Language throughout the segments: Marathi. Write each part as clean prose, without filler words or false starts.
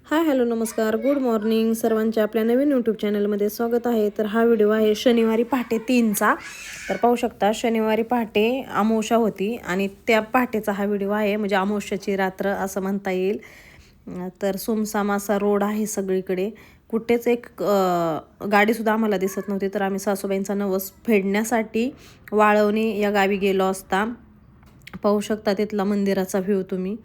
हाय हॅलो नमस्कार गुड मॉर्निंग सर्वांच्या आपल्या नवीन यूट्यूब चॅनलमध्ये स्वागत आहे। तर हा व्हिडिओ आहे शनिवारी पहाटे 3चा। तर पाहू शकता शनिवारी पहाटे अमावस्या होती आणि त्या पहाटेचा हा व्हिडिओ आहे, म्हणजे अमावस्याची रात्र असं म्हणता येईल। तर सुमसाम असा रोड आहे सगळीकडे, कुठेच एक गाडीसुद्धा आम्हाला दिसत नव्हती। तर आम्ही सासूबाईंचा नवस फेडण्यासाठी वाळवणी या गावी गेलो असता। पाहू शकता तिथला मंदिराचा व्ह्यू तुम्ही।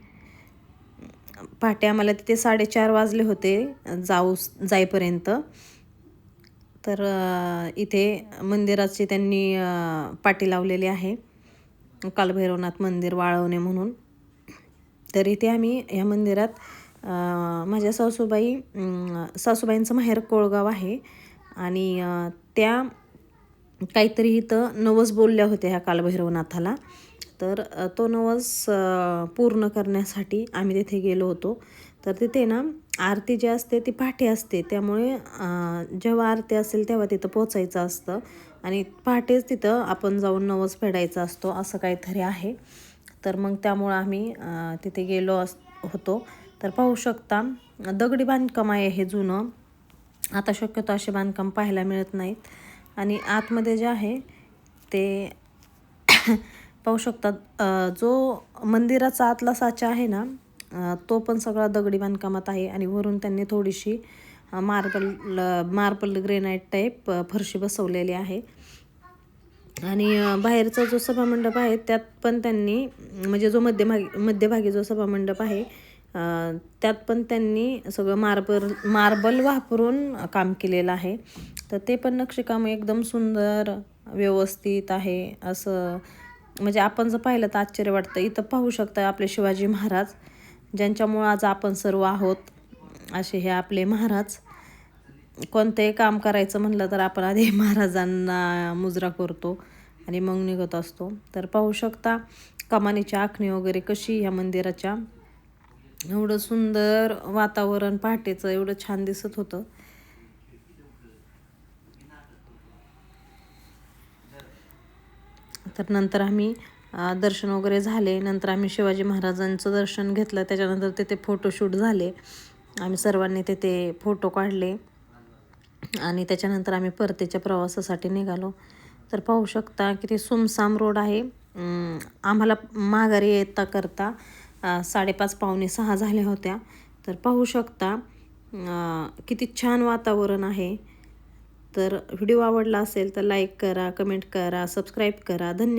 पहाटे आम्हाला तिथे 4:30 वाजले होते जाईपर्यंत। तर इथे मंदिराची त्यांनी पाटी लावलेली आहे, कालभैरवनाथ मंदिर वाळवणे म्हणून। तर इथे आम्ही या मंदिरात माझ्या सासूबाईंचं माहेर कोळगाव आहे आणि त्या काहीतरी इथं नवस बोलल्या होत्या ह्या कालभैरवनाथाला। तर तो नवस पूर्ण करण्यासाठी आम्ही तिथे गेलो होतो। तर तिथे ना आरती जी असते ती पहाटे असते, त्यामुळे जेव्हा आरती असेल तेव्हा तिथं पोचायचं असतं आणि पहाटेच तिथं आपण जाऊन नवस फेडायचा असतो, असं काहीतरी आहे। तर मग त्यामुळं आम्ही तिथे गेलो होतो। तर पाहू शकता दगडी बांधकाम आहे हे जुनं, आता शक्यतो असे बांधकाम पाहायला मिळत नाहीत। आणि आतमध्ये जे आहे ते पाहू शकतात, जो मंदिराचा आतला साचा आहे ना, तो पण सगळा दगडी बांधकामात आहे आणि वरून त्यांनी थोडीशी मार्बल ग्रेनाइट टाईप फरशी बसवलेली आहे। आणि बाहेरचा जो सभामंडप आहे त्यात पण त्यांनी, म्हणजे जो मध्यभागी जो सभामंडप आहे त्यात पण त्यांनी सगळं मार्बल वापरून काम केलेलं आहे। तर ते पण नक्षीकाम एकदम सुंदर व्यवस्थित आहे असं, म्हणजे आपण जर पाहिलं तर आश्चर्य वाटतं। इथं पाहू शकता आपले शिवाजी महाराज, ज्यांच्यामुळं आज आपण सर्व आहोत, असे हे आपले महाराज। कोणतंही काम करायचं म्हणलं तर आपण आधी महाराजांना मुजरा करतो आणि मग निघत असतो। तर पाहू शकता कमानीची आखणी वगैरे कशी ह्या मंदिराच्या, एवढं सुंदर वातावरण पहाटेचं एवढं छान दिसत होतं। तर नंतर आम्ही दर्शन वगैरे झाले, नंतर आम्ही शिवाजी महाराजांचं दर्शन घेतलं। त्याच्यानंतर तिथे फोटोशूट झाले, आम्ही सर्वांनी तिथे फोटो काढले आणि त्याच्यानंतर आम्ही परतीच्या प्रवासासाठी निघालो। तर पाहू शकता किती सुमसाम रोड आहे। आम्हाला माघारी येता करता 5:30 पावणे 6 झाल्या होत्या। तर पाहू शकता किती छान वातावरण आहे। तर व्हिडिओ आवडला असेल तर लाईक करा, कमेंट करा, सबस्क्राईब करा। धन्यवाद।